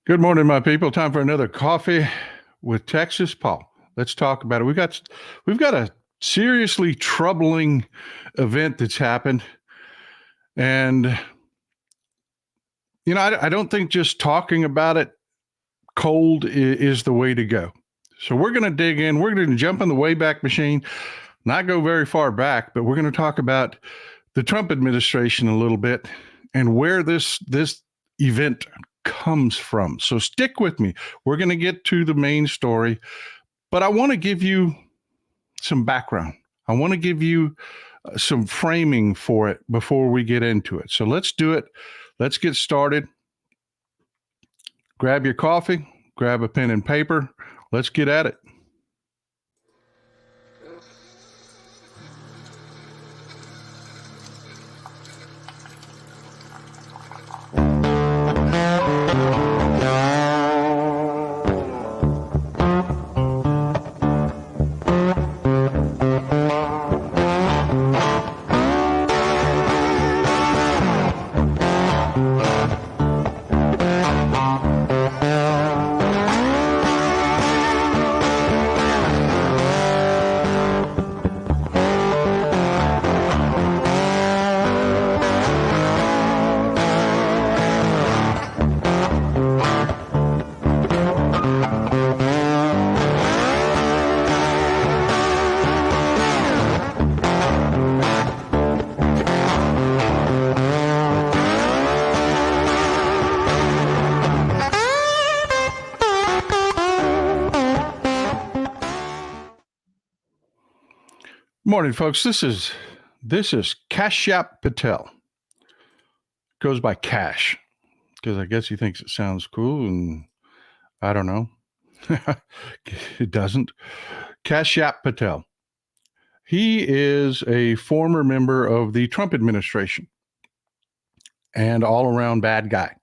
Good morning, my people. Time for another coffee with Texas Paul. Let's talk about it. We've got a seriously troubling event that's happened, and I don't think just talking about it cold is the way to go. So we're going to dig in. We're going to jump in the Wayback Machine, not go very far back, but we're going to talk about the Trump administration a little bit and where this event comes from. So stick with me. We're going to get to the main story, but I want to give you some background. I want to give you some framing for it before we get into it. So let's do it. Let's get started. Grab your coffee, grab a pen and paper. Let's get at it. Morning, folks. This is Kash Patel. Goes by Cash because I guess he thinks it sounds cool, and I don't know. It doesn't. Kash Patel. He is a former member of the Trump administration and all-around bad guy.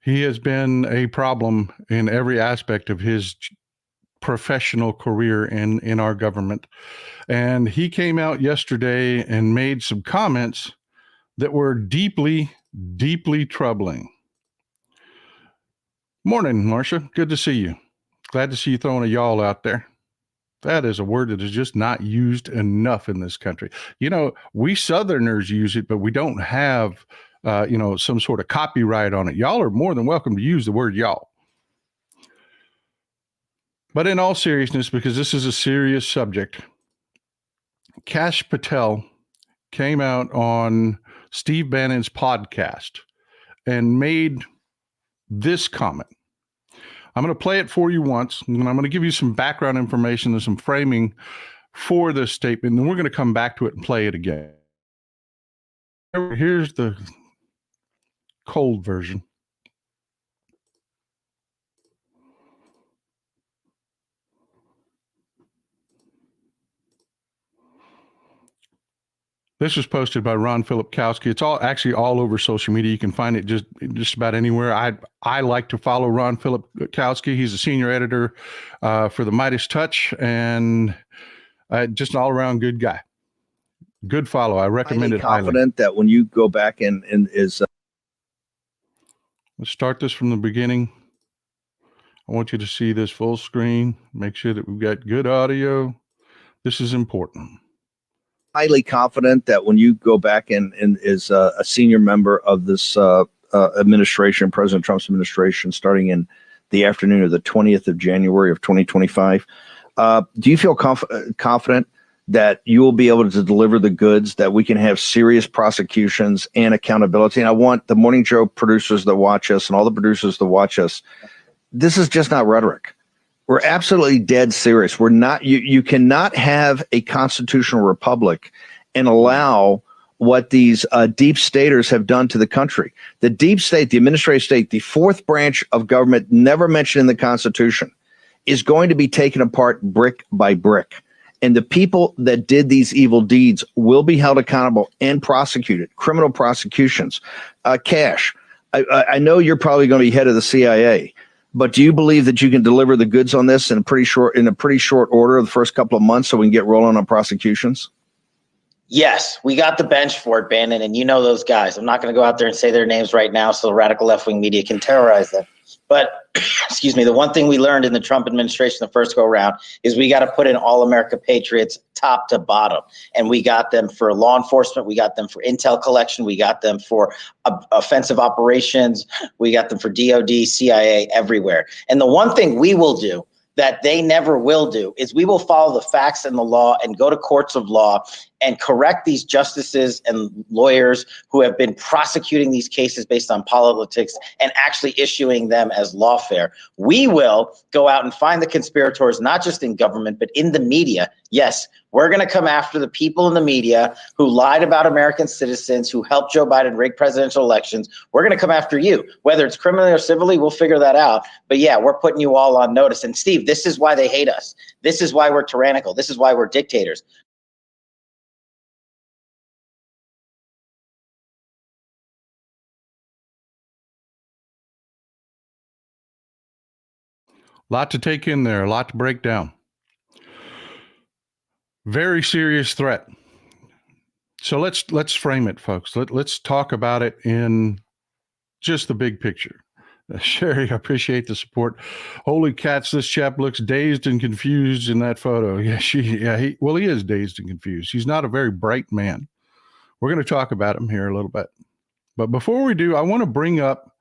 He has been a problem in every aspect of his professional career in our government. And he came out yesterday and made some comments that were deeply, deeply troubling. Morning, Marcia. Good to see you. Glad to see you throwing a y'all out there. That is a word that is just not used enough in this country. You know, we Southerners use it, but we don't have, some sort of copyright on it. Y'all are more than welcome to use the word y'all. But in all seriousness, because this is a serious subject, Kash Patel came out on Steve Bannon's podcast and made this comment. I'm going to play it for you once, and I'm going to give you some background information and some framing for this statement, and then we're going to come back to it and play it again. Here's the cold version. This was posted by Ron Filipkowski. It's all over social media. You can find it just about anywhere. I like to follow Ron Filipkowski. He's a senior editor for the Midas Touch, and just an all-around good guy. Good follow. I recommend it highly. Confident that when you go back and is. Let's start this from the beginning. I want you to see this full screen. Make sure that we've got good audio. This is important. Highly confident that when you go back and is a senior member of this administration, President Trump's administration, starting in the afternoon of the 20th of January of 2025, do you feel confident that you will be able to deliver the goods, that we can have serious prosecutions and accountability? And I want the Morning Joe producers that watch us and all the producers that watch us, this is just not rhetoric. We're absolutely dead serious. We're not. You cannot have a constitutional republic and allow what these deep staters have done to the country. The deep state, the administrative state, the fourth branch of government, never mentioned in the Constitution, is going to be taken apart brick by brick. And the people that did these evil deeds will be held accountable and prosecuted, criminal prosecutions. Kash, I know you're probably going to be head of the CIA. But do you believe that you can deliver the goods on this in a pretty short order of the first couple of months so we can get rolling on prosecutions? Yes, we got the bench for it, Bannon, and you know those guys. I'm not going to go out there and say their names right now so the radical left-wing media can terrorize them. But excuse me, the one thing we learned in the Trump administration the first go around is we got to put in all America patriots top to bottom. And we got them for law enforcement. We got them for intel collection. We got them for offensive operations. We got them for DOD, CIA, everywhere. And the one thing we will do that they never will do is we will follow the facts and the law and go to courts of law and correct these justices and lawyers who have been prosecuting these cases based on politics and actually issuing them as lawfare. We will go out and find the conspirators, not just in government, but in the media. Yes, we're going to come after the people in the media who lied about American citizens, who helped Joe Biden rig presidential elections. We're going to come after you, whether it's criminally or civilly, we'll figure that out. But yeah, we're putting you all on notice. And Steve, this is why they hate us. This is why we're tyrannical. This is why we're dictators. Lot to take in there, a lot to break down. Very serious threat. So let's frame it, folks. Let's talk about it in just the big picture. Sherry, I appreciate the support. Holy cats, this chap looks dazed and confused in that photo. Yeah, he is dazed and confused. He's not a very bright man. We're going to talk about him here a little bit. But before we do, I want to bring up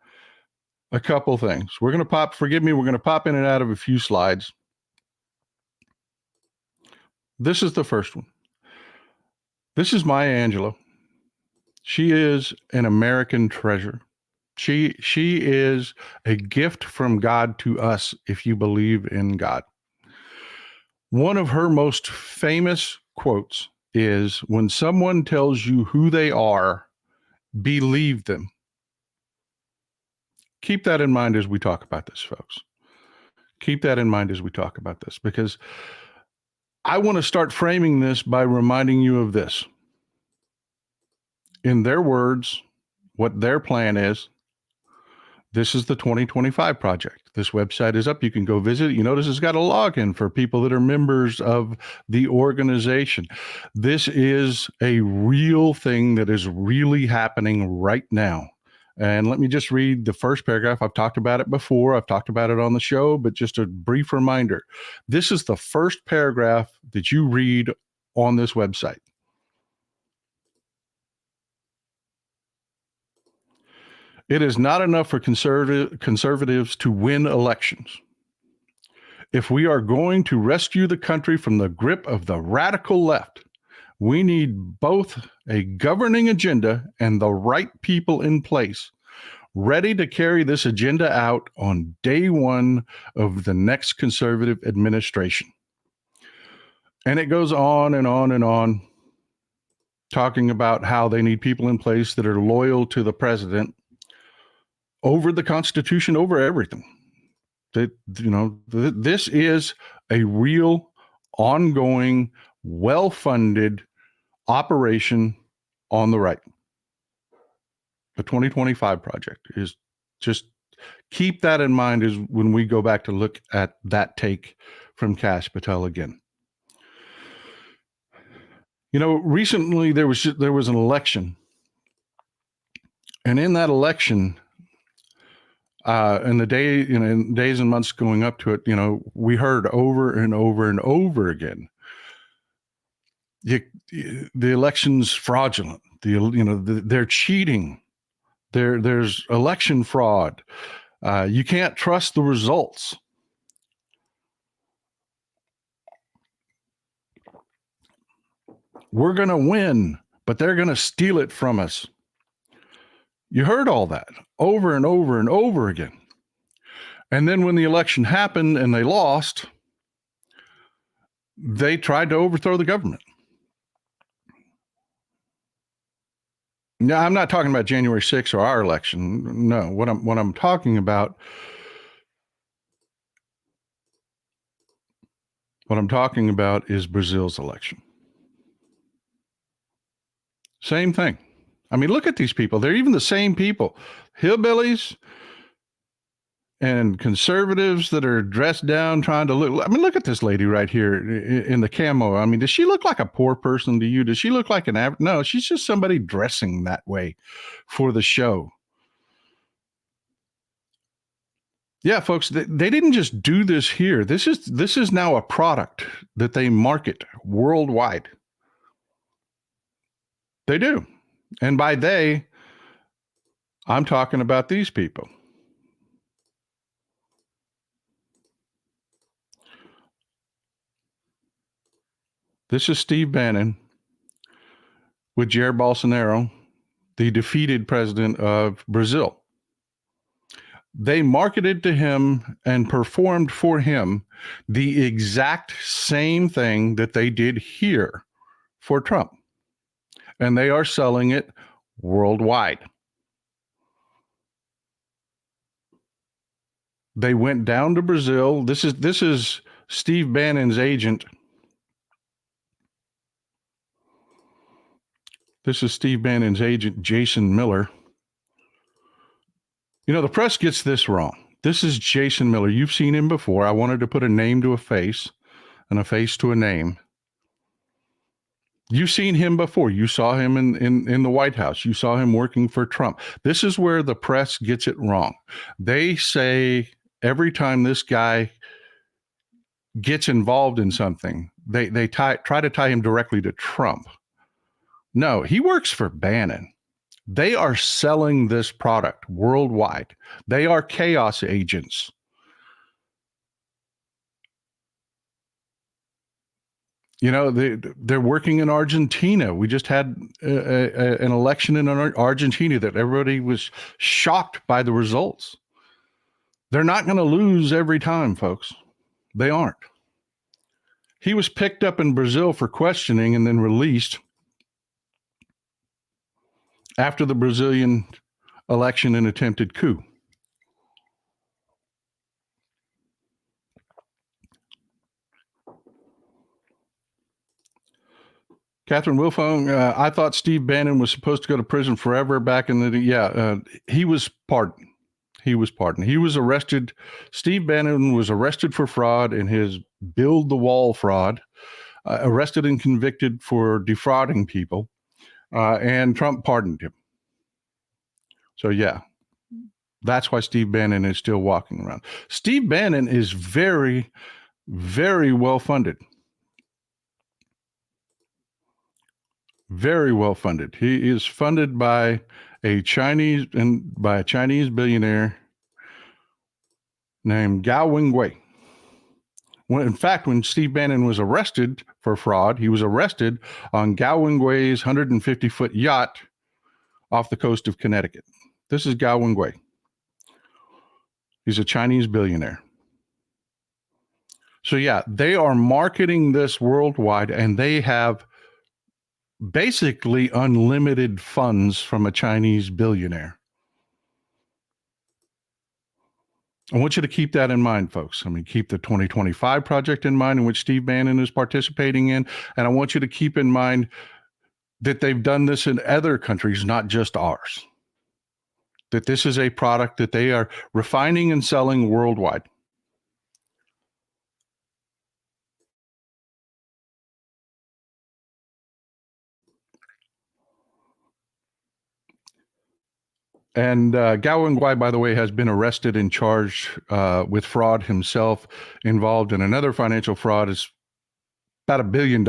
a couple things. We're going to pop in and out of a few slides. This is the first one. This is Maya Angelou. She is an American treasure. She is a gift from God to us if you believe in God. One of her most famous quotes is, when someone tells you who they are, believe them. Keep that in mind as we talk about this, folks. Keep that in mind as we talk about this, because I want to start framing this by reminding you of this. In their words, what their plan is, this is the 2025 project. This website is up. You can go visit. You notice it's got a login for people that are members of the organization. This is a real thing that is really happening right now. And let me just read the first paragraph. I've talked about it before. I've talked about it on the show, but just a brief reminder. This is the first paragraph that you read on this website. It is not enough for conservatives to win elections. If we are going to rescue the country from the grip of the radical left, we need both a governing agenda and the right people in place, ready to carry this agenda out on day one of the next conservative administration. And it goes on and on and on, talking about how they need people in place that are loyal to the president over the Constitution, over everything. This is a real, ongoing, well-funded operation on the right. The 2025 project is just, keep that in mind as when we go back to look at that take from Kash Patel again. Recently there was an election, and in that election, in the days and months going up to it, we heard over and over and over again, the election's fraudulent. They're cheating. There's election fraud. You can't trust the results. We're going to win, but they're going to steal it from us. You heard all that over and over and over again. And then when the election happened and they lost, they tried to overthrow the government. Now, I'm not talking about January 6th or our election. No, what I'm talking about is Brazil's election. Same thing. I mean, look at these people. They're even the same people. Hillbillies and conservatives that are dressed down trying to look. I mean, look at this lady right here in the camo. I mean, does she look like a poor person to you? Does she look like an average? No, she's just somebody dressing that way for the show. Yeah, folks, they didn't just do this here. This is now a product that they market worldwide. They do. And by they, I'm talking about these people. This is Steve Bannon with Jair Bolsonaro, the defeated president of Brazil. They marketed to him and performed for him the exact same thing that they did here for Trump. And they are selling it worldwide. They went down to Brazil. This is Steve Bannon's agent. This is Steve Bannon's agent, Jason Miller. You know, the press gets this wrong. This is Jason Miller. You've seen him before. I wanted to put a name to a face and a face to a name. You've seen him before. You saw him in the White House. You saw him working for Trump. This is where the press gets it wrong. They say every time this guy gets involved in something, they try to tie him directly to Trump. No, he works for Bannon. They are selling this product worldwide. They are chaos agents. You know, they're working in Argentina. We just had an election in Argentina that everybody was shocked by the results. They're not going to lose every time, folks. They aren't. He was picked up in Brazil for questioning and then released after the Brazilian election and attempted coup. Catherine Wilfong, I thought Steve Bannon was supposed to go to prison forever back in the, he was pardoned. He was pardoned. He was arrested. Steve Bannon was arrested for fraud in his build the wall fraud, arrested and convicted for defrauding people, and Trump pardoned him. So yeah, that's why Steve Bannon is still walking around. Steve Bannon is very, very well funded. Very well funded. He is funded by a Chinese billionaire named Gao Wengwei. In fact, when Steve Bannon was arrested for fraud, he was arrested on Gao Wengwei's 150-foot yacht off the coast of Connecticut. This is Gao Wengwei. He's a Chinese billionaire. So yeah, they are marketing this worldwide, and they have basically unlimited funds from a Chinese billionaire. I want you to keep that in mind, folks. I mean, keep the 2025 project in mind, in which Steve Bannon is participating in. And I want you to keep in mind that they've done this in other countries, not just ours. That this is a product that they are refining and selling worldwide. And Gao Wengwei, by the way, has been arrested and charged with fraud himself, involved in another financial fraud. It's about $1 billion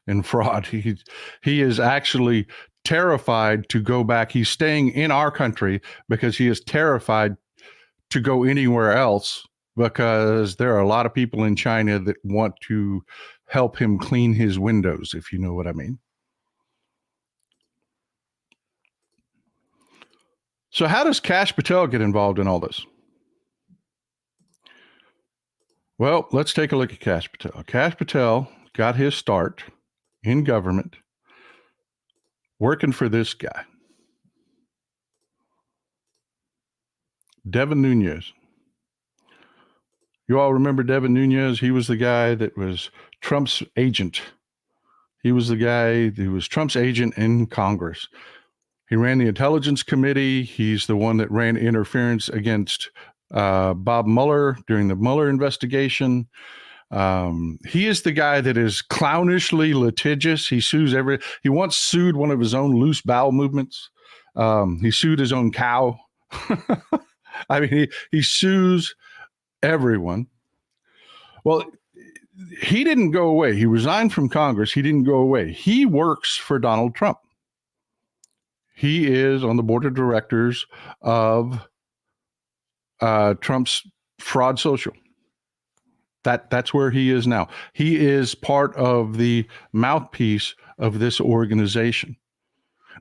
in fraud. He is actually terrified to go back. He's staying in our country because he is terrified to go anywhere else, because there are a lot of people in China that want to help him clean his windows, if you know what I mean. So how does Kash Patel get involved in all this? Well, let's take a look at Kash Patel. Kash Patel got his start in government working for this guy, Devin Nunes. You all remember Devin Nunes? He was the guy that was Trump's agent. He was the guy who was Trump's agent in Congress. He ran the Intelligence Committee. He's the one that ran interference against Bob Mueller during the Mueller investigation. He is the guy that is clownishly litigious. He once sued one of his own loose bowel movements. He sued his own cow. I mean, he sues everyone. Well, he didn't go away. He resigned from Congress. He didn't go away. He works for Donald Trump. He is on the board of directors of Trump's Fraud Social. That's where he is now. He is part of the mouthpiece of this organization.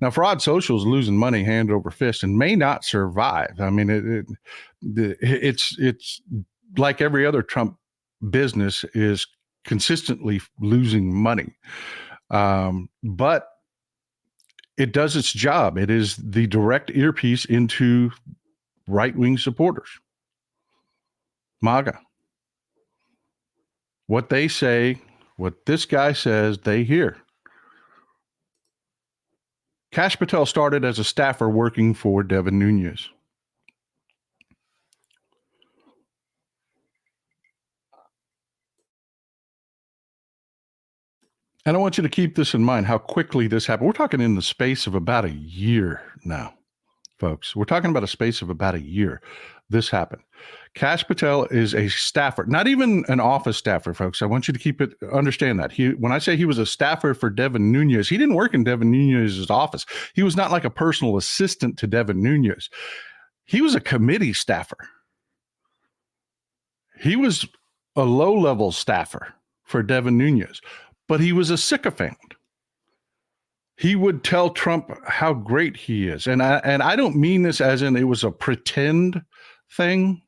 Now, Fraud Social is losing money hand over fist and may not survive. I mean, it's like every other Trump business is consistently losing money. But it does its job. It is the direct earpiece into right-wing supporters. MAGA. What they say, what this guy says, they hear. Kash Patel started as a staffer working for Devin Nunes. And I want you to keep this in mind, how quickly this happened. We're talking in the space of about a year now, folks. We're talking about a space of about a year. This happened. Kash Patel is a staffer, not even an office staffer, folks. I want you to understand that. When I say he was a staffer for Devin Nunes, he didn't work in Devin Nunes' office. He was not like a personal assistant to Devin Nunes. He was a committee staffer. He was a low-level staffer for Devin Nunes, but he was a sycophant. He would tell Trump how great he is. And I don't mean this as in it was a pretend thing.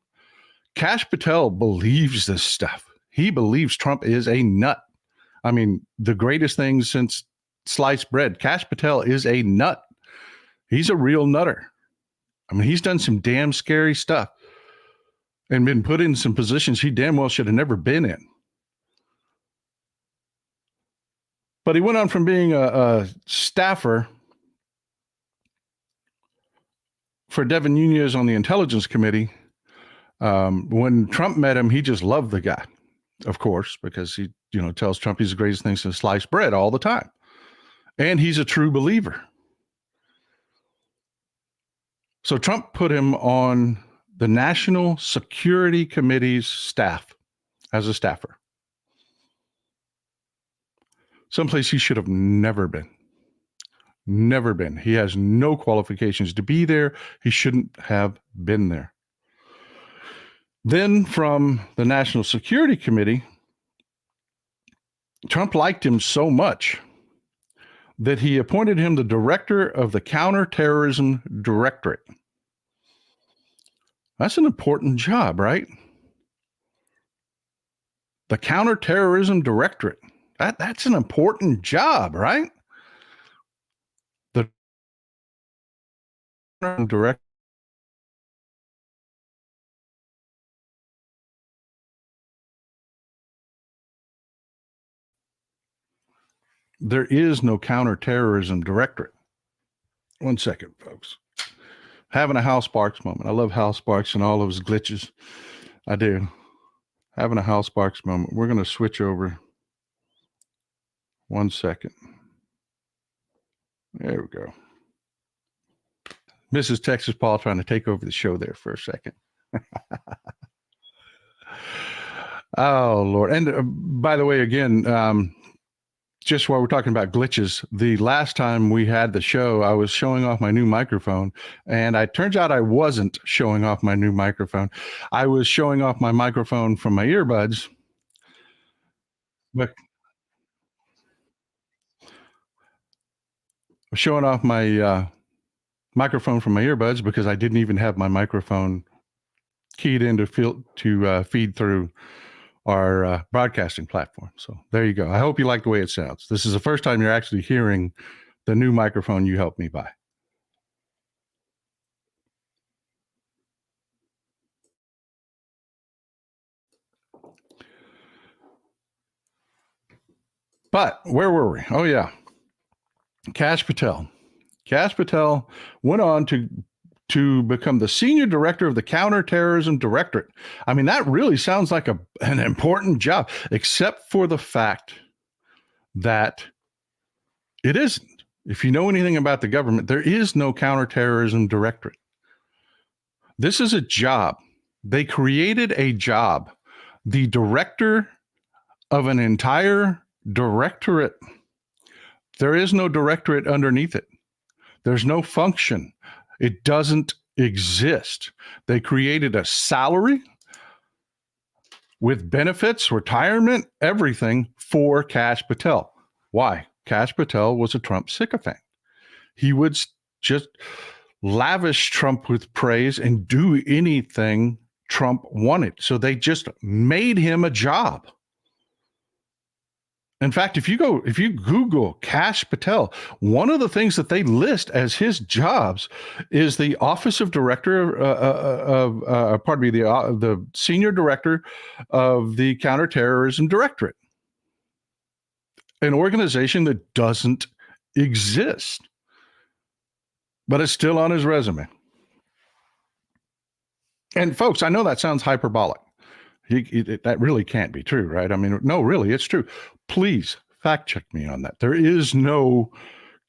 Kash Patel believes this stuff. He believes Trump is a nut. I mean, the greatest thing since sliced bread. Kash Patel is a nut. He's a real nutter. I mean, he's done some damn scary stuff and been put in some positions he damn well should have never been in. But he went on from being a staffer for Devin Nunes on the Intelligence Committee. When Trump met him, he just loved the guy, of course, because he, tells Trump he's the greatest thing since sliced bread all the time. And he's a true believer. So Trump put him on the National Security Committee's staff as a staffer. Someplace he should have never been. Never been. He has no qualifications to be there. He shouldn't have been there. Then from the National Security Committee, Trump liked him so much that he appointed him the director of the Counterterrorism Directorate. That's an important job, right? The Counterterrorism Directorate. That's an important job, right? The director. There is no counterterrorism directorate. One second, folks. Having a Hal Sparks moment. I love Hal Sparks and all of his glitches. I do. Having a Hal Sparks moment. We're going to switch over. 1 second. There we go. Mrs. Texas Paul trying to take over the show there for a second. Oh, Lord. And by the way, again, just while we're talking about glitches, the last time we had the show, I was showing off my new microphone, and it turns out I wasn't showing off my new microphone. I was showing off my microphone from my earbuds. But showing off my microphone from my earbuds because I didn't even have my microphone keyed in to feed through our broadcasting platform. So there you go. I hope you like the way it sounds. This is the first time you're actually hearing the new microphone you helped me buy. But where were we? Oh, yeah. Kash Patel. Kash Patel went on to become the senior director of the Counterterrorism Directorate. I mean, that really sounds like an important job, except for the fact that it isn't. If you know anything about the government, there is no Counterterrorism Directorate. This is a job. They created a job. The director of an entire directorate. There is no directorate underneath it. There's no function. It doesn't exist. They created a salary with benefits, retirement, everything for Kash Patel. Why? Kash Patel was a Trump sycophant. He would just lavish Trump with praise and do anything Trump wanted. So they just made him a job. In fact, if you Google Kash Patel, one of the things that they list as his jobs is the Office of Director the Senior Director of the Counterterrorism Directorate, an organization that doesn't exist, but it's still on his resume. And folks, I know that sounds hyperbolic. That really can't be true, right? I mean, no, really, it's true. Please fact check me on that. There is no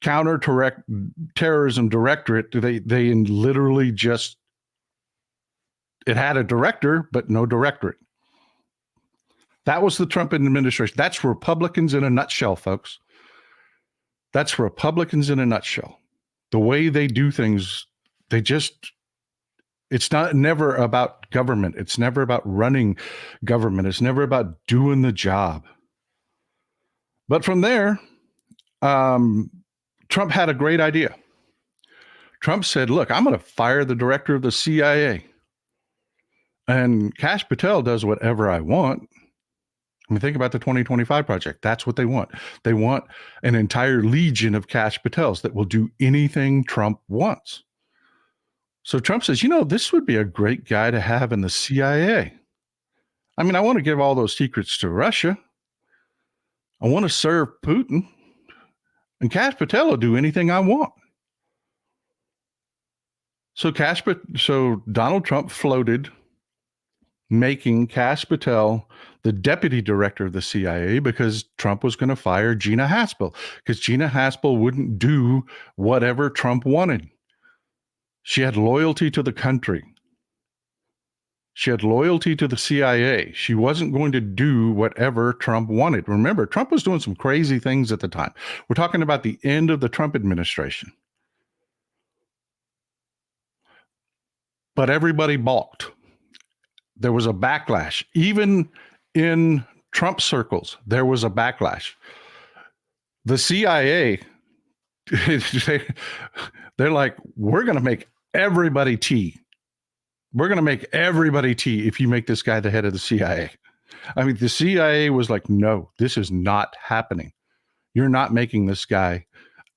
counterterrorism directorate. They literally just, it had a director, but no directorate. That was the Trump administration. That's Republicans in a nutshell, folks. That's Republicans in a nutshell. The way they do things, it's never about government. It's never about running government. It's never about doing the job. But from there, Trump had a great idea. Trump said, look, I'm going to fire the director of the CIA. And Kash Patel does whatever I want. I mean, think about the 2025 project. That's what they want. They want an entire legion of Kash Patels that will do anything Trump wants. So Trump says, this would be a great guy to have in the CIA. I mean, I want to give all those secrets to Russia. I want to serve Putin. And Kash Patel will do anything I want. So Donald Trump floated making Kash Patel the deputy director of the CIA because Trump was going to fire Gina Haspel because Gina Haspel wouldn't do whatever Trump wanted. She had loyalty to the country. She had loyalty to the CIA. She wasn't going to do whatever Trump wanted. Remember, Trump was doing some crazy things at the time. We're talking about the end of the Trump administration. But everybody balked. There was a backlash. Even in Trump circles, there was a backlash. The CIA, they're like, we're going to make everybody tea. We're going to make everybody tea if you make this guy the head of the CIA. I mean, the CIA was like, no, this is not happening. You're not making this guy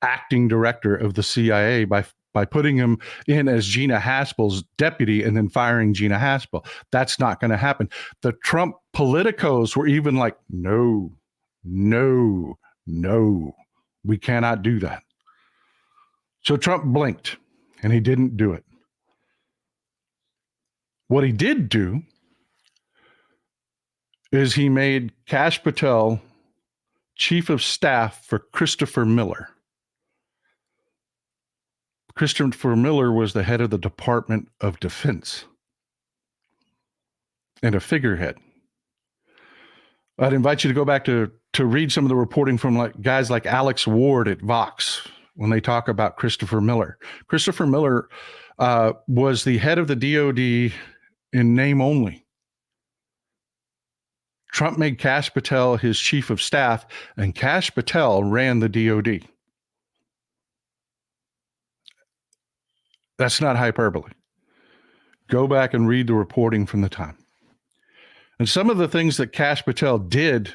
acting director of the CIA by putting him in as Gina Haspel's deputy and then firing Gina Haspel. That's not going to happen. The Trump politicos were even like, no, we cannot do that. So Trump blinked and he didn't do it. What he did do is he made Kash Patel chief of staff for Christopher Miller. Christopher Miller was the head of the Department of Defense and a figurehead. I'd invite you to go back to read some of the reporting from guys like Alex Ward at Vox when they talk about Christopher Miller. Christopher Miller was the head of the DOD in name only. Trump made Kash Patel his chief of staff, and Kash Patel ran the DOD. That's not hyperbole. Go back and read the reporting from the time. And some of the things that Kash Patel did,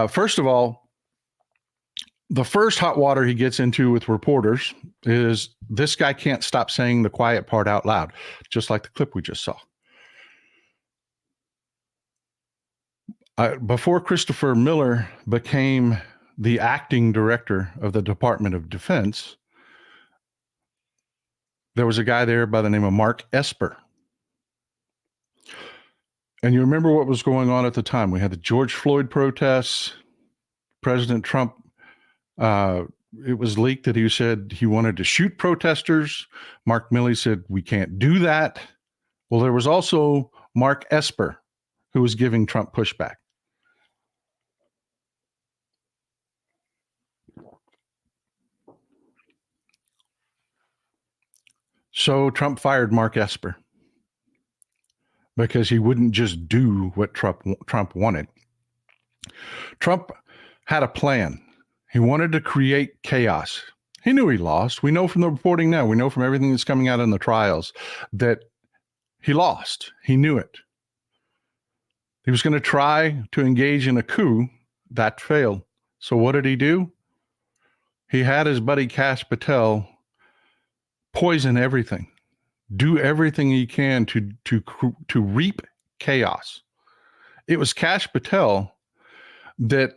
first of all, the first hot water he gets into with reporters is this guy can't stop saying the quiet part out loud, just like the clip we just saw. Before Christopher Miller became the acting director of the Department of Defense, there was a guy there by the name of Mark Esper. And you remember what was going on at the time. We had the George Floyd protests. President Trump it was leaked that he said he wanted to shoot protesters. Mark Milley said, we can't do that. Well, there was also Mark Esper, who was giving Trump pushback. So Trump fired Mark Esper because he wouldn't just do what Trump wanted. Trump had a plan. He wanted to create chaos. He knew he lost. We know from the reporting now, we know from everything that's coming out in the trials that he lost. He knew it. He was going to try to engage in a coup. That failed. So what did he do? He had his buddy Kash Patel poison everything, do everything he can to reap chaos. It was Kash Patel that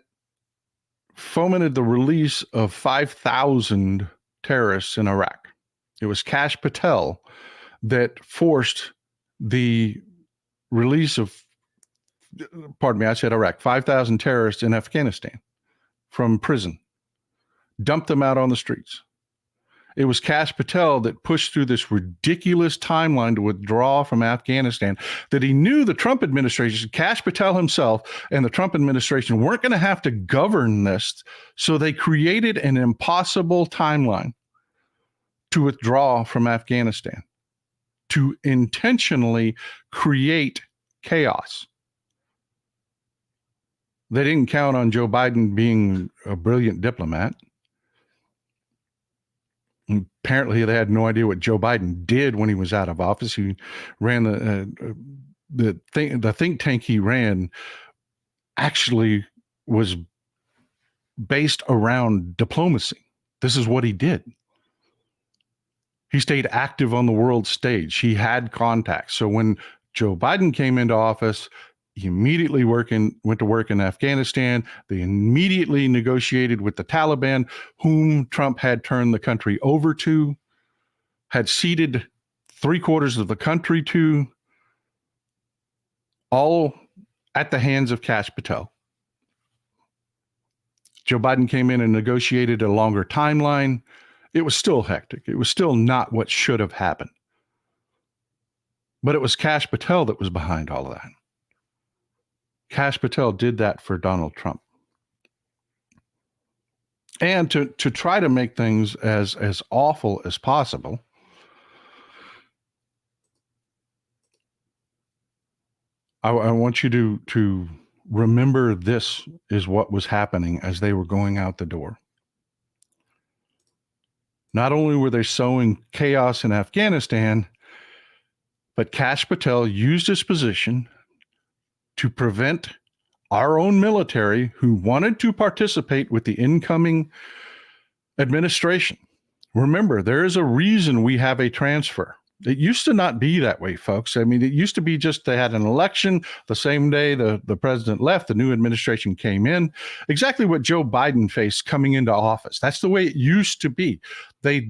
fomented the release of 5,000 terrorists in Iraq. It was Kash Patel that forced the release of, pardon me, I said Iraq, 5,000 terrorists in Afghanistan from prison, dumped them out on the streets. It was Kash Patel that pushed through this ridiculous timeline to withdraw from Afghanistan, that he knew the Trump administration, Kash Patel himself and the Trump administration weren't going to have to govern this. So they created an impossible timeline to withdraw from Afghanistan, to intentionally create chaos. They didn't count on Joe Biden being a brilliant diplomat. Apparently, they had no idea what Joe Biden did when he was out of office. He ran the think tank he ran actually was based around diplomacy. This is what he did. He stayed active on the world stage. He had contacts. So when Joe Biden came into office, he immediately went to work in Afghanistan. They immediately negotiated with the Taliban, whom Trump had turned the country over to, had ceded 3/4 of the country to, all at the hands of Kash Patel. Joe Biden came in and negotiated a longer timeline. It was still hectic. It was still not what should have happened. But it was Kash Patel that was behind all of that. Kash Patel did that for Donald Trump. And to try to make things as awful as possible, I want you to remember this is what was happening as they were going out the door. Not only were they sowing chaos in Afghanistan, but Kash Patel used his position to prevent our own military, who wanted to participate with the incoming administration. Remember, there is a reason we have a transfer. It used to not be that way, folks. I mean, it used to be just they had an election the same day the president left, the new administration came in. Exactly what Joe Biden faced coming into office. That's the way it used to be. They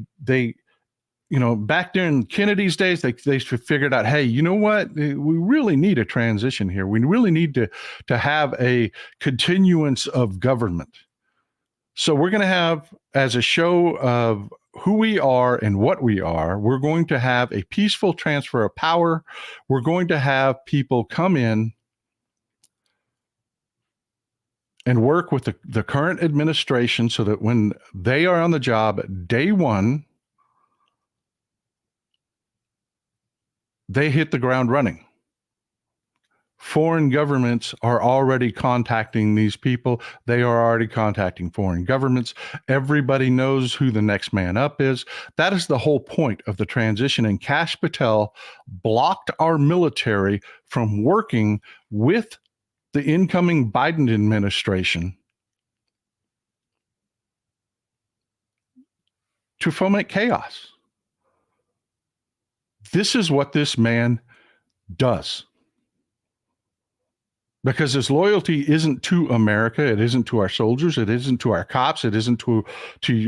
back during Kennedy's days, they figured out, hey, you know what? We really need a transition here. We really need to have a continuance of government. So we're going to have, as a show of who we are and what we are, we're going to have a peaceful transfer of power. We're going to have people come in and work with the current administration so that when they are on the job day one, they hit the ground running. Foreign governments are already contacting these people. They are already contacting foreign governments. Everybody knows who the next man up is. That is the whole point of the transition. And Kash Patel blocked our military from working with the incoming Biden administration to foment chaos. This is what this man does. Because his loyalty isn't to America, it isn't to our soldiers, it isn't to our cops, it isn't to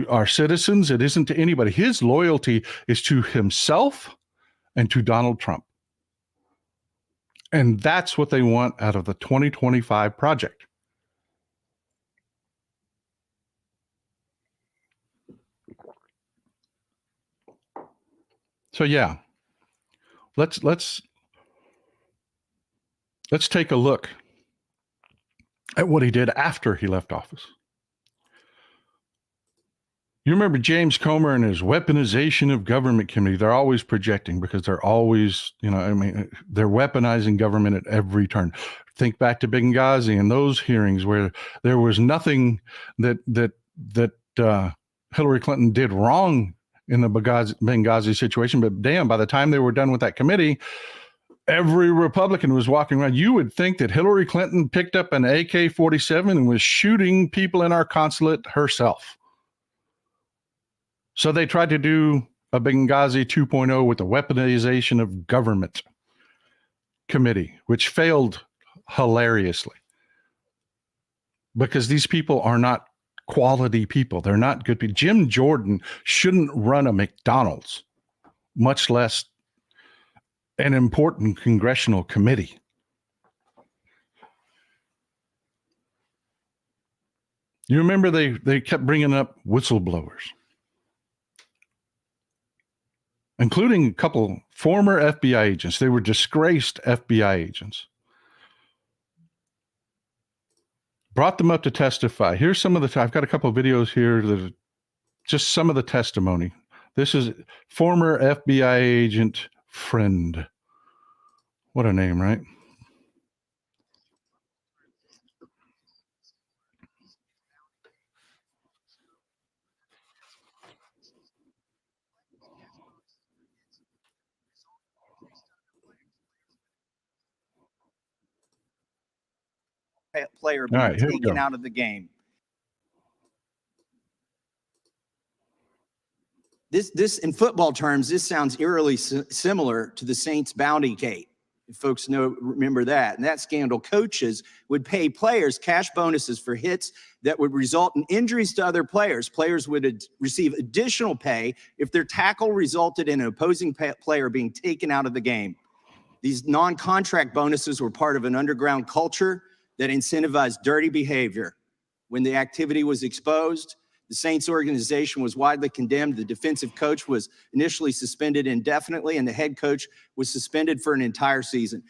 our citizens, it isn't to anybody. His loyalty is to himself and to Donald Trump. And that's what they want out of the 2025 project. So yeah, let's take a look at what he did after he left office. You remember James Comer and his weaponization of government committee. They're always projecting because they're always, they're weaponizing government at every turn. Think back to Benghazi and those hearings where there was nothing that Hillary Clinton did wrong in the Benghazi situation. But damn, by the time they were done with that committee, every Republican was walking around. You would think that Hillary Clinton picked up an AK-47 and was shooting people in our consulate herself. So they tried to do a Benghazi 2.0 with the weaponization of government committee, which failed hilariously because these people are not quality people. They're not good people. Jim Jordan shouldn't run a McDonald's, much less an important congressional committee. You remember they kept bringing up whistleblowers, including a couple former FBI agents. They were disgraced FBI agents. Brought them up to testify. Here's some of the, I've got a couple of videos here that are just some of the testimony. This is former FBI agent Friend. What a name, right? Player being taken out of the game. This in football terms, this sounds eerily similar to the Saints bounty gate. If folks remember that. And that scandal, coaches would pay players cash bonuses for hits that would result in injuries to other players. Players would receive additional pay if their tackle resulted in an opposing player being taken out of the game. These non-contract bonuses were part of an underground culture that incentivized dirty behavior. When the activity was exposed, the Saints organization was widely condemned. The defensive coach was initially suspended indefinitely, and the head coach was suspended for an entire season.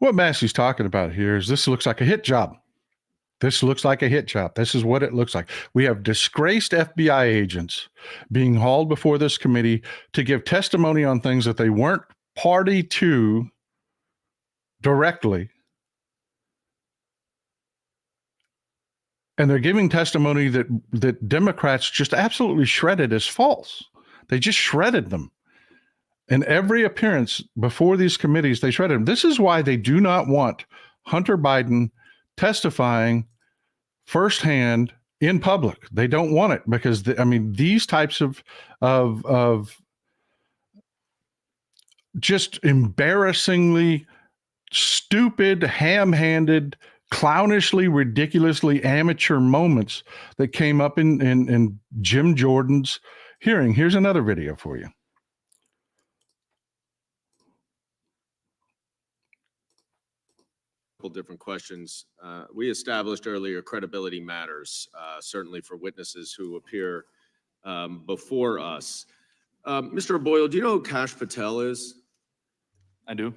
What Massey's talking about here is this looks like a hit job. This looks like a hit job. This is what it looks like. We have disgraced FBI agents being hauled before this committee to give testimony on things that they weren't party to directly. And they're giving testimony that Democrats just absolutely shredded as false. They just shredded them. In every appearance before these committees, they shredded them. This is why they do not want Hunter Biden testifying firsthand in public. They don't want it because, these types of just embarrassingly stupid, ham-handed, clownishly, ridiculously amateur moments that came up in Jim Jordan's hearing. Here's another video for you. Different questions. We established earlier credibility matters, certainly for witnesses who appear before us. Mr. Boyle, do you know who Kash Patel is? I do.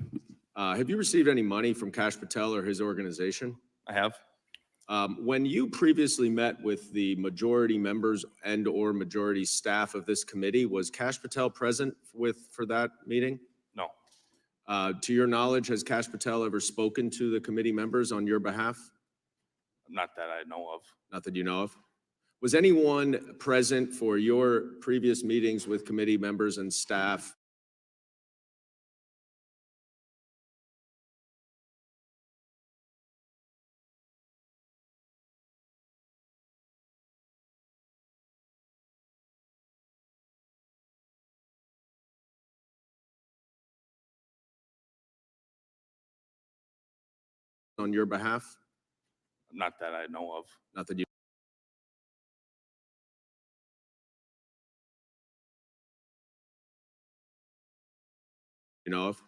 Have you received any money from Kash Patel or his organization? I have. When you previously met with the majority members and or majority staff of this committee, was Kash Patel present for that meeting? No. To your knowledge, has Kash Patel ever spoken to the committee members on your behalf? Not that I know of. Not that you know of. Was anyone present for your previous meetings with committee members and staff? On your behalf? Not that I know of. Not that you know of.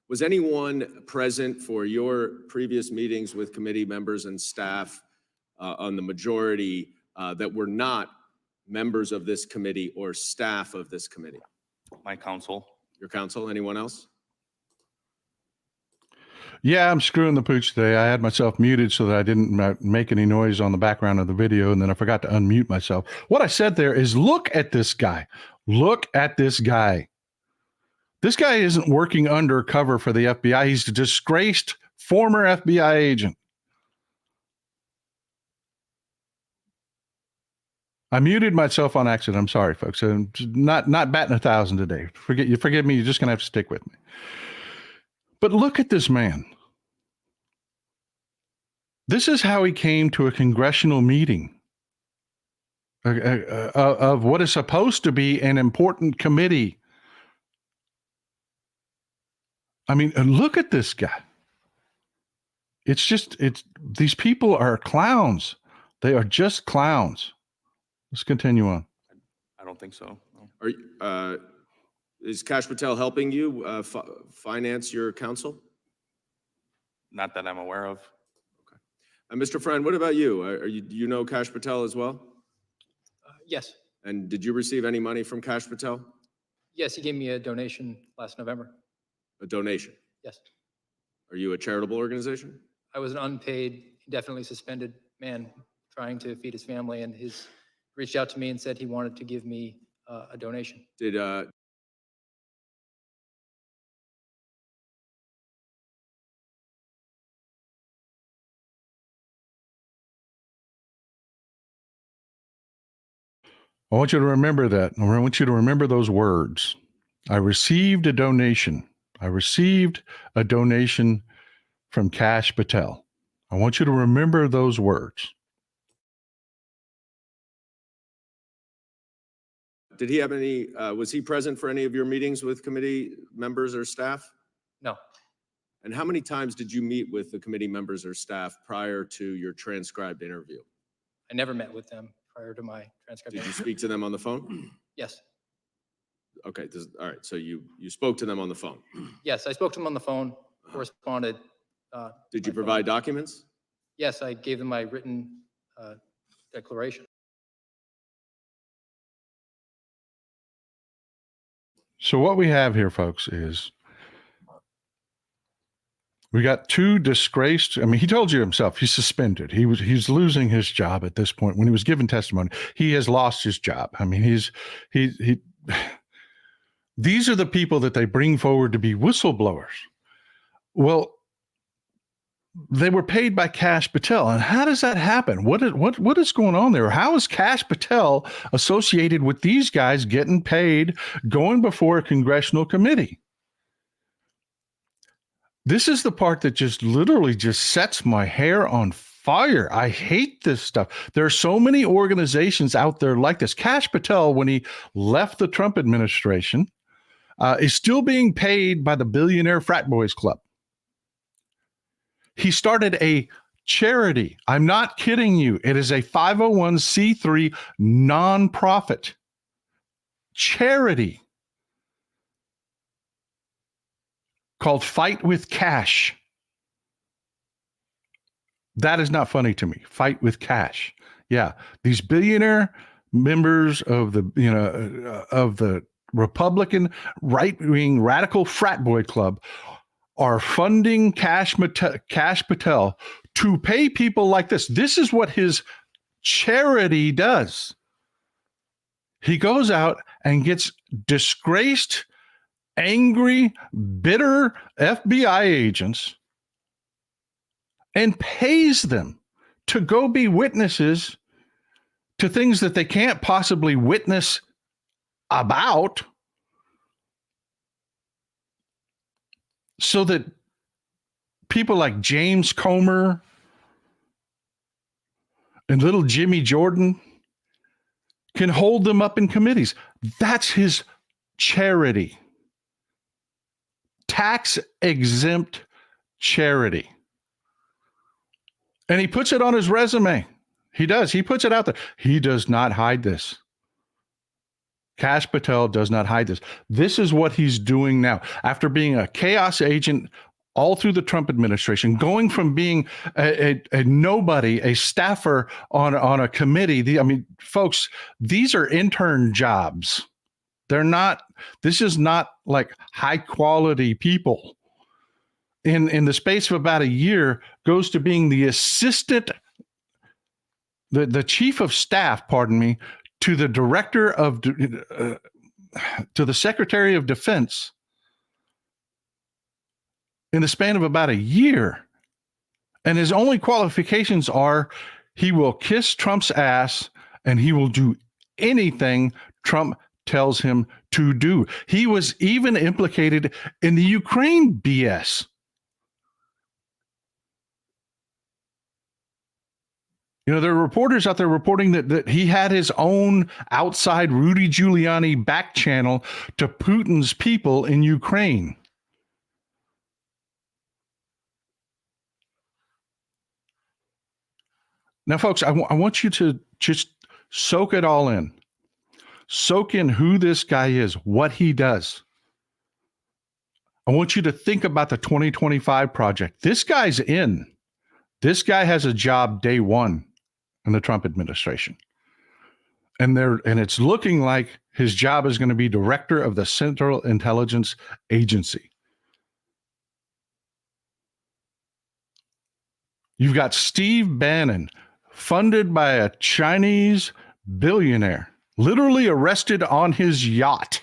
Was anyone present for your previous meetings with committee members and staff on the majority that were not members of this committee or staff of this committee? My counsel. Your counsel? Anyone else? Yeah, I'm screwing the pooch today. I had myself muted so that I didn't make any noise on the background of the video, and then I forgot to unmute myself. What I said there is, look at this guy. Look at this guy. This guy isn't working undercover for the FBI. He's a disgraced former FBI agent. I muted myself on accident. I'm sorry, folks. I'm not batting 1,000 today. Forgive me. You're just going to have to stick with me. But look at this man. This is how he came to a congressional meeting of what is supposed to be an important committee. I mean, look at this guy. These people are clowns. They are just clowns. Let's continue on. I don't think so. No. Are you, is Kash Patel helping you finance your counsel? Not that I'm aware of. Mr. Friend, what about you? Do you know Kash Patel as well? Yes. And did you receive any money from Kash Patel? Yes, he gave me a donation last November. A donation? Yes. Are you a charitable organization? I was an unpaid, indefinitely suspended man trying to feed his family, and he's reached out to me and said he wanted to give me a donation. Did I want you to remember that. I want you to remember those words. I received a donation. I received a donation from Kash Patel. I want you to remember those words. Did he have any, was he present for any of your meetings with committee members or staff? No. And how many times did you meet with the committee members or staff prior to your transcribed interview? I never met with them prior to my transcript. Did you speak to them on the phone? Yes. Okay, all right, so you spoke to them on the phone. Yes, I spoke to them on the phone, corresponded. Did you by phone. provide documents? Yes, I gave them my written declaration. So what we have here, folks, is we got two disgraced. I mean, he told you himself, he's suspended. He's losing his job at this point. When he was given testimony, he has lost his job. I mean, these are the people that they bring forward to be whistleblowers. Well, they were paid by Kash Patel. And how does that happen? What is going on there? How is Kash Patel associated with these guys getting paid, going before a congressional committee? This is the part that just literally just sets my hair on fire. I hate this stuff. There are so many organizations out there like this. Kash Patel, when he left the Trump administration, is still being paid by the Billionaire Frat Boys Club. He started a charity. I'm not kidding you. It is a 501c3 nonprofit charity called Fight with Kash. That is not funny to me. Fight with Kash. Yeah, these billionaire members of the Republican right-wing radical frat boy club are funding Kash Patel to pay people like this. This is what his charity does. He goes out and gets disgraced, angry, bitter FBI agents and pays them to go be witnesses to things that they can't possibly witness about, so that people like James Comer and little Jimmy Jordan can hold them up in committees. That's his charity. Tax-exempt charity. And he puts it on his resume. He does. He puts it out there. He does not hide this. Kash Patel does not hide this. This is what he's doing now. After being a chaos agent all through the Trump administration, going from being a nobody, a staffer on a committee. I mean, folks, these are intern jobs. They're not This is not like high quality people. In the space of about a year, goes to being the assistant, the chief of staff, pardon me, to the director of, to the Secretary of Defense in the span of about a year. And his only qualifications are he will kiss Trump's ass and he will do anything Trump tells him to do. He was even implicated in the Ukraine BS. You know, there are reporters out there reporting that he had his own outside Rudy Giuliani back channel to Putin's people in Ukraine. Now, folks, I want you to just soak it all in. Soak in who this guy is, what he does. I want you to think about the 2025 project. This guy's in. This guy has a job day one in the Trump administration. And it's looking like his job is going to be director of the Central Intelligence Agency. You've got Steve Bannon, funded by a Chinese billionaire, literally arrested on his yacht.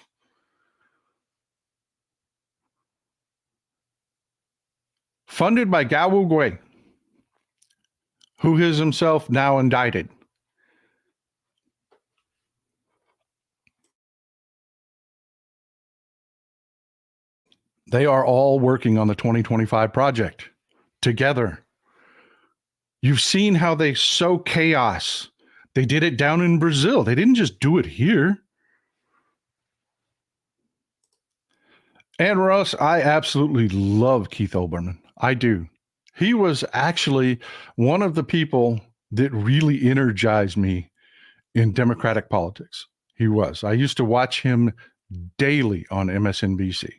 Funded by Gao Gui, who is himself now indicted. They are all working on the 2025 project together. You've seen how they sow chaos. They did it down in Brazil. They didn't just do it here. And Russ, I absolutely love Keith Olbermann. I do. He was actually one of the people that really energized me in Democratic politics. He was. I used to watch him daily on MSNBC.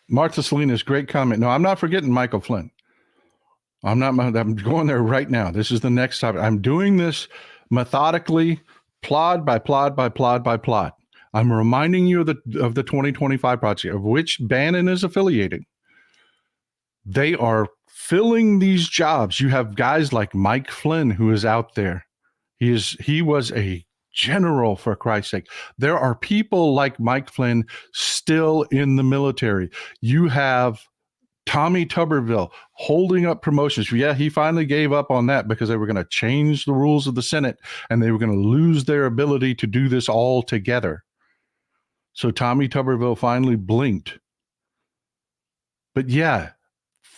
Martha Salinas, great comment. No, I'm not forgetting Michael Flynn. I'm going there right now. This is the next topic. I'm doing this methodically, plot by plot by plot by plot. I'm reminding you of the 2025 project, of which Bannon is affiliated. They are filling these jobs. You have guys like Mike Flynn, who is out there. He was a general, for Christ's sake. There are people like Mike Flynn still in the military. You have Tommy Tuberville holding up promotions. Yeah, he finally gave up on that because they were going to change the rules of the Senate and they were going to lose their ability to do this all together. So Tommy Tuberville finally blinked. But yeah,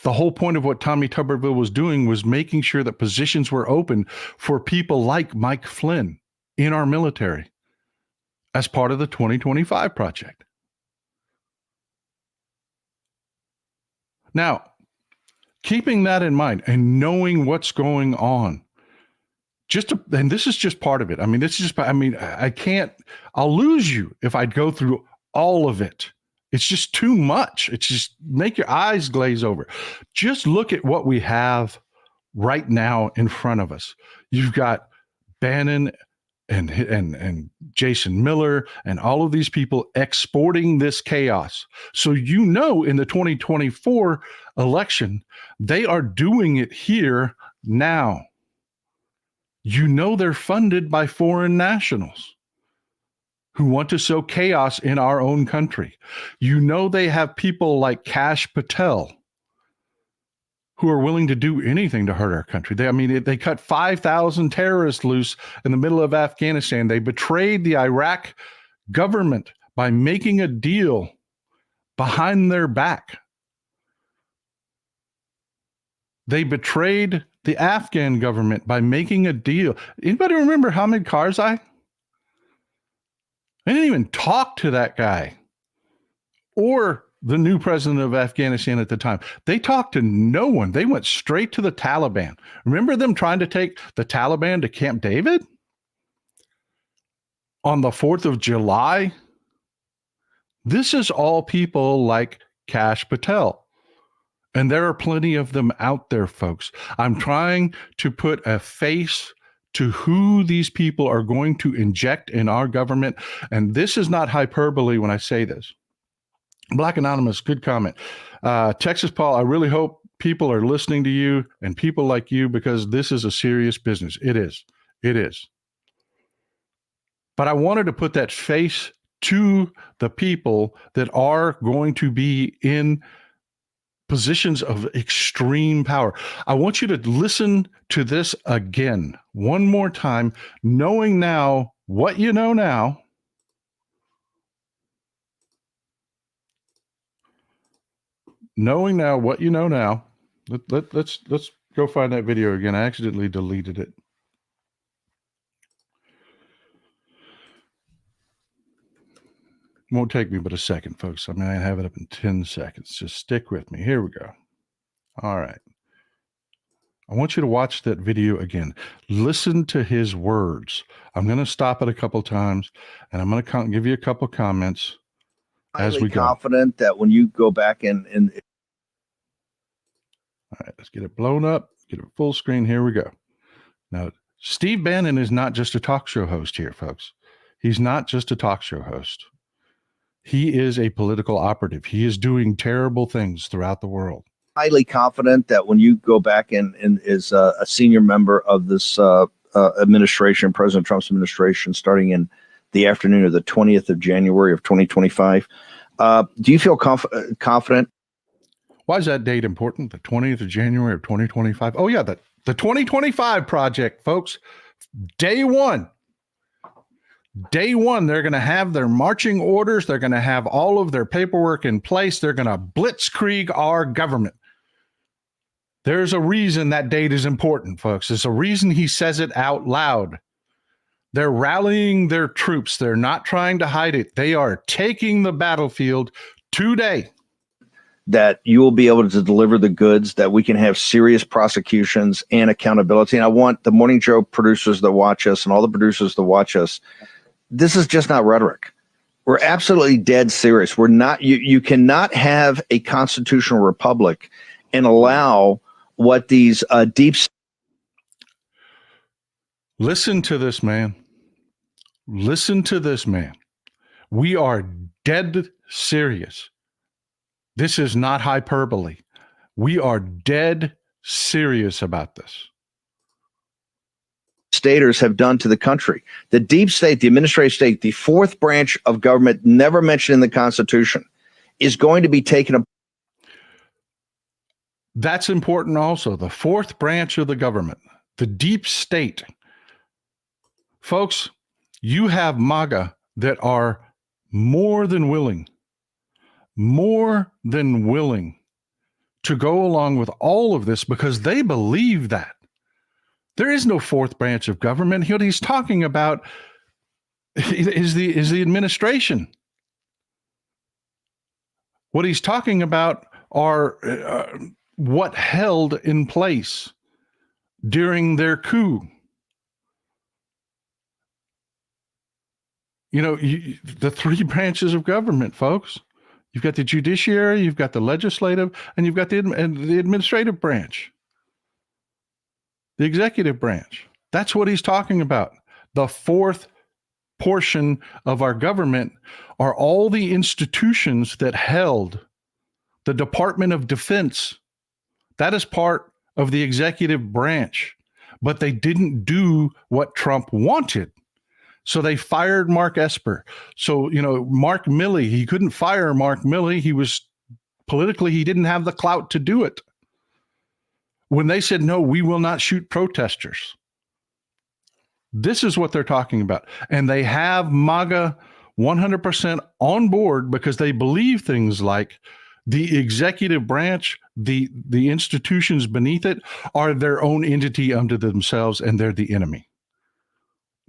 the whole point of what Tommy Tuberville was doing was making sure that positions were open for people like Mike Flynn in our military as part of the 2025 project. Now, keeping that in mind and knowing what's going on, and this is just part of it. I mean, I'll lose you if I go through all of it. It's just too much. It's just make your eyes glaze over. Just look at what we have right now in front of us. You've got Bannon and Jason Miller and all of these people exporting this chaos. So in the 2024 election, they are doing it here now. They're funded by foreign nationals who want to sow chaos in our own country. They have people like Kash Patel who are willing to do anything to hurt our country. They cut 5,000 terrorists loose in the middle of Afghanistan. They betrayed the Iraq government by making a deal behind their back. They betrayed the Afghan government by making a deal. Anybody remember Hamid Karzai? I didn't even talk to that guy or the new president of Afghanistan at the time. They talked to no one. They went straight to the Taliban. Remember them trying to take the Taliban to Camp David? on the 4th of July, this is all people like Kash Patel. And there are plenty of them out there, folks. I'm trying to put a face to who these people are going to inject in our government. And this is not hyperbole when I say this. Black Anonymous, good comment. Texas Paul, I really hope people are listening to you and people like you, because this is a serious business. It is. It is. But I wanted to put that face to the people that are going to be in positions of extreme power. I want you to listen to this again, one more time, knowing now what you know now. Knowing now what you know now. Let's go find that video again. I accidentally deleted it. Won't take me but a second, folks. I mean, I have it up in 10 seconds. Just stick with me. Here we go. All right. I want you to watch that video again. Listen to his words. I'm going to stop it a couple times, and I'm going to give you a couple comments as we go. Confident that when you go back and all right, let's get it blown up, get it full screen. Here we go. Now, Steve Bannon is not just a talk show host here, folks. He's not just a talk show host. He is a political operative. He is doing terrible things throughout the world. highly confident that when you go back and is a senior member of this administration, President Trump's administration, starting in the afternoon of the 20th of January of 2025, do you feel confident? Why is that date important? The 20th of January of 2025. Oh, yeah, the 2025 project, folks. Day one. Day one, they're going to have their marching orders. They're going to have all of their paperwork in place. They're going to blitzkrieg our government. There's a reason that date is important, folks. There's a reason he says it out loud. They're rallying their troops. They're not trying to hide it. They are taking the battlefield today. That you will be able to deliver the goods, that we can have serious prosecutions and accountability. And I want the Morning Joe producers that watch us and all the producers that watch us, this is just not rhetoric. We're absolutely dead serious. We're not, you cannot have a constitutional republic and allow what these deep. Listen to this, man. Listen to this, man. We are dead serious. This is not hyperbole. We are dead serious about this. Staters have done to the country. The deep state, the administrative state, the fourth branch of government, never mentioned in the Constitution, is going to be taken up. That's important also. The fourth branch of the government, the deep state. Folks, you have MAGA that are more than willing to go along with all of this because they believe that. There is no fourth branch of government. What he's talking about is the administration. What he's talking about are what held in place during their coup. You know, the three branches of government, folks. You've got the judiciary, you've got the legislative, and you've got the administrative branch. The executive branch. That's what he's talking about. The fourth portion of our government are all the institutions that held the Department of Defense. That is part of the executive branch, but they didn't do what Trump wanted. So they fired Mark Esper. So, you know, Mark Milley, he couldn't fire Mark Milley. He was politically, he didn't have the clout to do it. When they said, no, we will not shoot protesters. This is what they're talking about. And they have MAGA 100% on board because they believe things like the executive branch, the institutions beneath it are their own entity unto themselves and they're the enemy.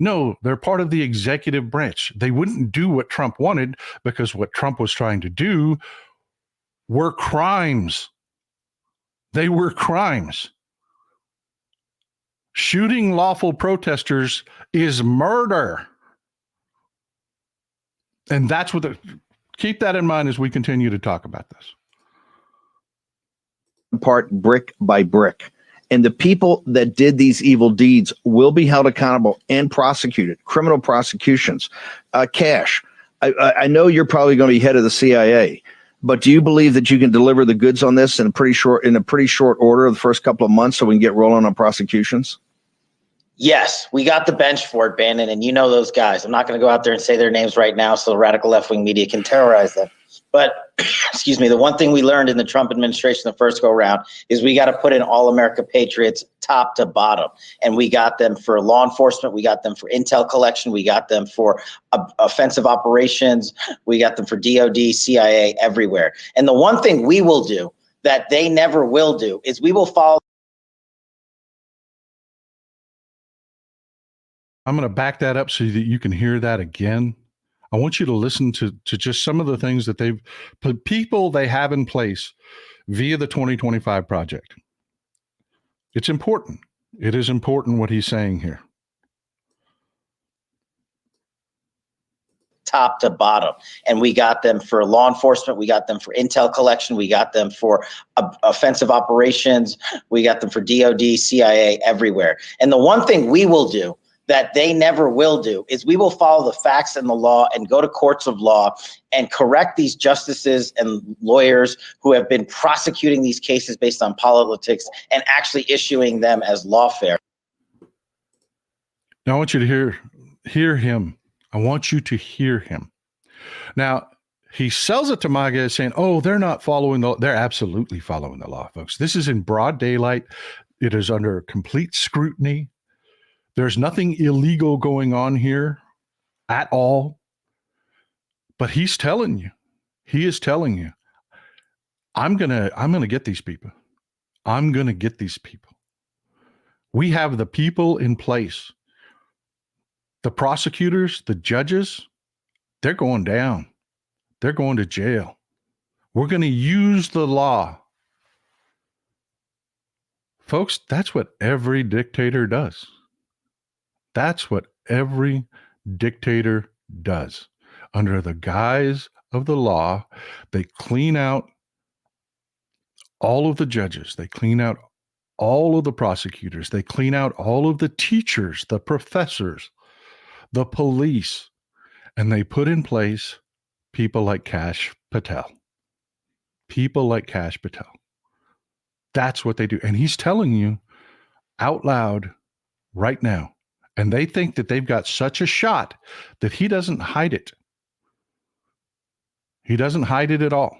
No, they're part of the executive branch. They wouldn't do what Trump wanted because what Trump was trying to do were crimes. They were crimes. Shooting lawful protesters is murder. And that's what keep that in mind as we continue to talk about this. Apart brick by brick. And the people that did these evil deeds will be held accountable and prosecuted, criminal prosecutions. Kash, I know you're probably going to be head of the CIA, but do you believe that you can deliver the goods on this in a pretty short order the first couple of months so we can get rolling on prosecutions? Yes, we got the bench for it, Bannon, and you know those guys. I'm not going to go out there and say their names right now so the radical left-wing media can terrorize them. But, excuse me, the one thing we learned in the Trump administration the first go-round is we got to put in all America patriots top to bottom. And we got them for law enforcement. We got them for intel collection. We got them for offensive operations. We got them for DOD, CIA, everywhere. And the one thing we will do that they never will do is we will follow. I'm going to back that up so that you can hear that again. I want you to listen to just some of the things that people they have in place via the 2025 project. It's important. It is important what he's saying here. Top to bottom. And we got them for law enforcement. We got them for intel collection. We got them for offensive operations. We got them for DOD, CIA, everywhere. And the one thing we will do that they never will do is we will follow the facts and the law and go to courts of law and correct these justices and lawyers who have been prosecuting these cases based on politics and actually issuing them as lawfare. Now I want you to hear him. I want you to hear him. Now, he sells it to MAGA as saying, oh, they're not following they're absolutely following the law, folks. This is in broad daylight. It is under complete scrutiny. There's nothing illegal going on here at all. But he is telling you, I'm gonna get these people. I'm gonna get these people. We have the people in place. The prosecutors, the judges, they're going down. They're going to jail. We're going to use the law. Folks, that's what every dictator does. That's what every dictator does. Under the guise of the law, they clean out all of the judges. They clean out all of the prosecutors. They clean out all of the teachers, the professors, the police, and they put in place people like Kash Patel. People like Kash Patel. That's what they do. And he's telling you out loud right now. And they think that they've got such a shot that he doesn't hide it. He doesn't hide it at all.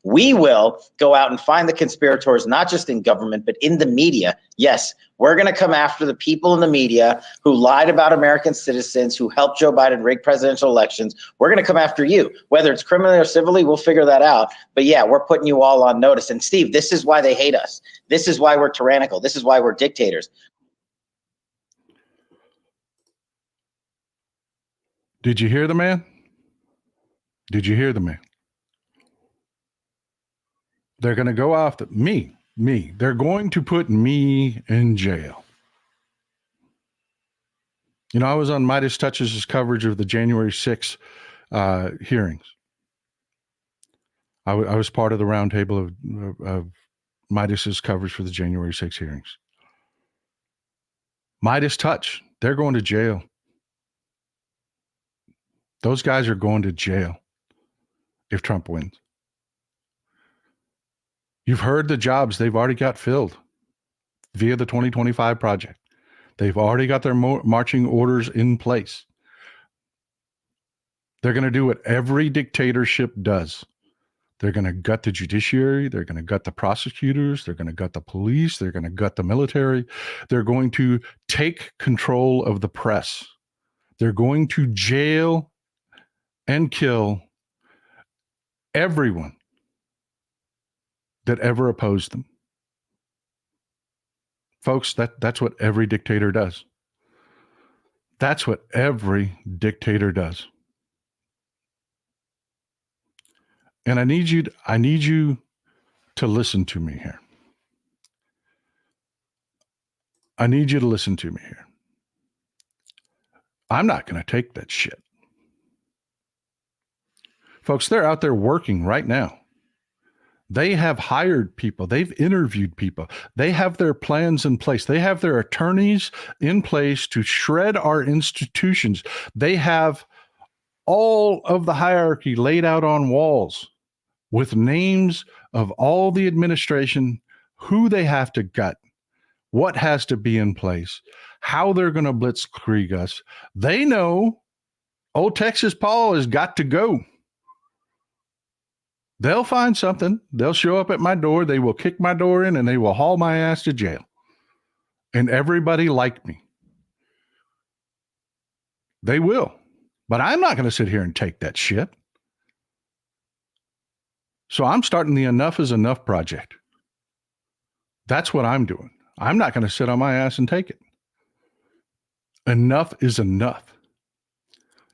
We will go out and find the conspirators, not just in government, but in the media. Yes, we're going to come after the people in the media who lied about American citizens, who helped Joe Biden rig presidential elections. We're going to come after you, whether it's criminally or civilly, we'll figure that out. But yeah, we're putting you all on notice. And Steve, this is why they hate us. This is why we're tyrannical. This is why we're dictators. Did you hear the man? Did you hear the man? They're going to go after me. They're going to put me in jail. You know, I was on Midas Touches' coverage of the January 6th hearings. I was part of the roundtable of Midas's coverage for the January 6th hearings. Midas Touch, they're going to jail. Those guys are going to jail if Trump wins. You've heard the jobs they've already got filled via the 2025 project. They've already got their marching orders in place. They're going to do what every dictatorship does. They're going to gut the judiciary. They're going to gut the prosecutors. They're going to gut the police. They're going to gut the military. They're going to take control of the press. They're going to jail and kill everyone that ever opposed them. Folks, that's what every dictator does. That's what every dictator does. And I need you to listen to me here. I need you to listen to me here. I'm not going to take that shit. Folks, they're out there working right now. They have hired people. They've interviewed people. They have their plans in place. They have their attorneys in place to shred our institutions. They have all of the hierarchy laid out on walls with names of all the administration, who they have to gut, what has to be in place, how they're going to blitzkrieg us. They know old Texas Paul has got to go. They'll find something. They'll show up at my door. They will kick my door in and they will haul my ass to jail. And everybody liked me. They will. But I'm not going to sit here and take that shit. So I'm starting the Enough is Enough project. That's what I'm doing. I'm not going to sit on my ass and take it. Enough is enough.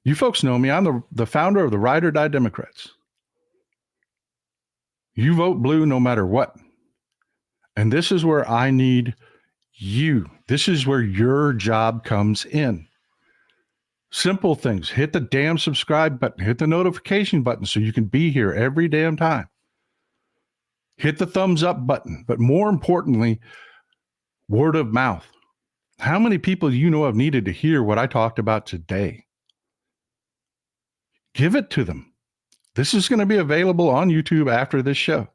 You folks know me. I'm the founder of the Ride or Die Democrats. You vote blue no matter what. And this is where I need you. This is where your job comes in. Simple things. Hit the damn subscribe button. Hit the notification button so you can be here every damn time. Hit the thumbs up button. But more importantly, word of mouth. How many people you know have needed to hear what I talked about today? Give it to them. This is going to be available on YouTube after this show.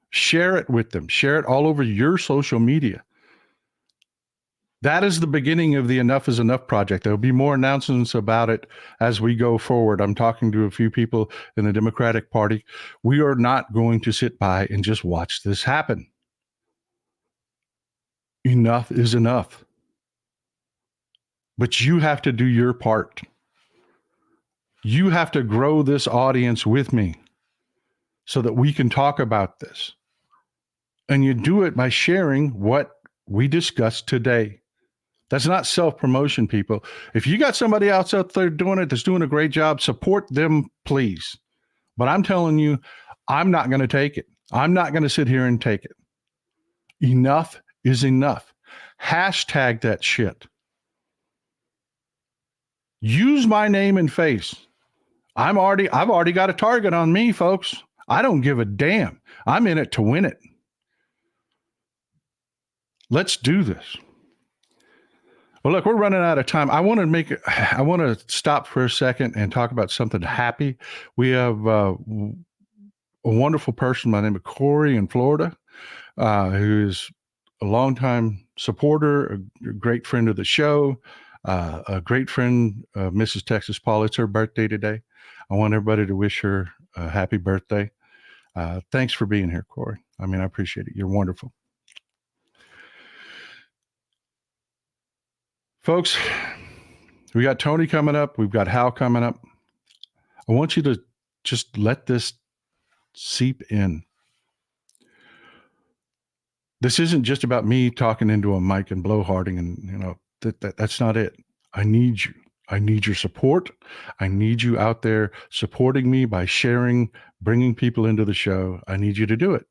Share it with them. Share it all over your social media. That is the beginning of the Enough is Enough project. There'll be more announcements about it as we go forward. I'm talking to a few people in the Democratic Party. We are not going to sit by and just watch this happen. Enough is enough. But you have to do your part. You have to grow this audience with me so that we can talk about this. And you do it by sharing what we discussed today. That's not self-promotion, people. If you got somebody else out there doing it that's doing a great job, support them, please. But I'm telling you, I'm not going to take it. I'm not going to sit here and take it. Enough is enough. Hashtag that shit. Use my name and face. I've already got a target on me, folks. I don't give a damn. I'm in it to win it. Let's do this. Well, look, we're running out of time. I want to stop for a second and talk about something happy. We have a wonderful person by the name of Corey in Florida, who is a longtime supporter, a great friend of the show, a great friend of Mrs. Texas Paul. It's her birthday today. I want everybody to wish her a happy birthday. Thanks for being here, Corey. I mean, I appreciate it. You're wonderful. Folks, we got Tony coming up. We've got Hal coming up. I want you to just let this seep in. This isn't just about me talking into a mic and blowharding and, that's not it. I need you. I need your support. I need you out there supporting me by sharing, bringing people into the show. I need you to do it.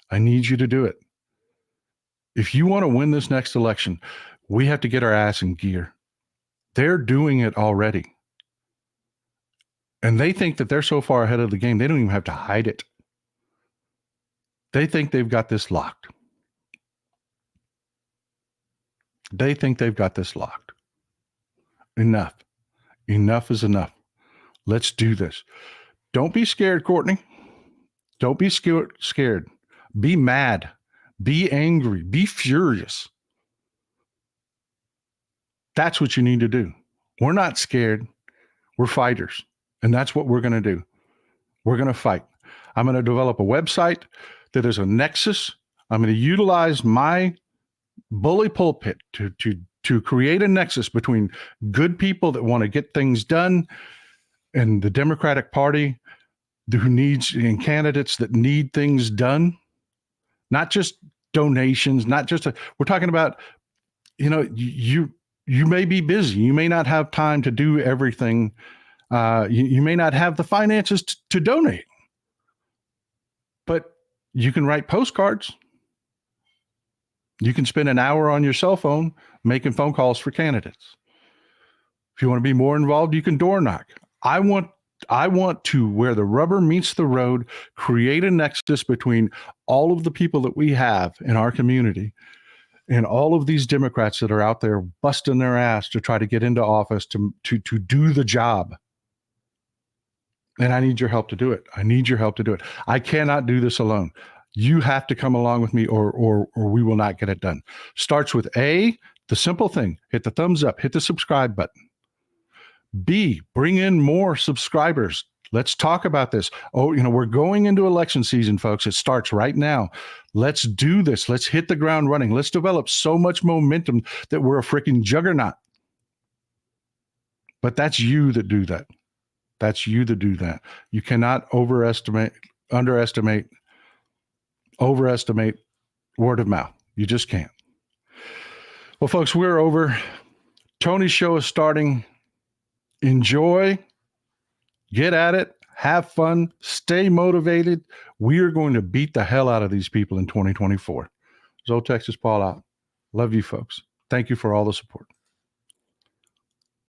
I need you to do it. If you want to win this next election, we have to get our ass in gear. They're doing it already. And they think that they're so far ahead of the game, they don't even have to hide it. They think they've got this locked. They think they've got this locked. Enough. Enough is enough. Let's do this. Don't be scared, Courtney. Don't be scared. Be mad. Be angry. Be furious. That's what you need to do. We're not scared. We're fighters. And that's what we're going to do. We're going to fight. I'm going to develop a website that is a nexus. I'm going to utilize my bully pulpit to create a nexus between good people that want to get things done and the Democratic Party who needs, and candidates that need things done. Not just donations, not just, we're talking about, you may be busy. You may not have time to do everything. You may not have the finances to donate, but you can write postcards. You can spend an hour on your cell phone making phone calls for candidates. If you want to be more involved, you can door knock. I want to, where the rubber meets the road, create a nexus between all of the people that we have in our community and all of these Democrats that are out there busting their ass to try to get into office to do the job. And I need your help to do it. I need your help to do it. I cannot do this alone. You have to come along with me or we will not get it done. Starts with A, the simple thing, hit the thumbs up, hit the subscribe button. B, bring in more subscribers. Let's talk about this. Oh, we're going into election season, folks. It starts right now. Let's do this. Let's hit the ground running. Let's develop so much momentum that we're a freaking juggernaut. But that's you that do that. That's you that do that. You cannot underestimate word of mouth. You just can't. Well, folks, we're over. Tony's show is starting. Enjoy, get at it, have fun, stay motivated. We are going to beat the hell out of these people in 2024. Zoe Texas Paul out. Love you folks. Thank you for all the support.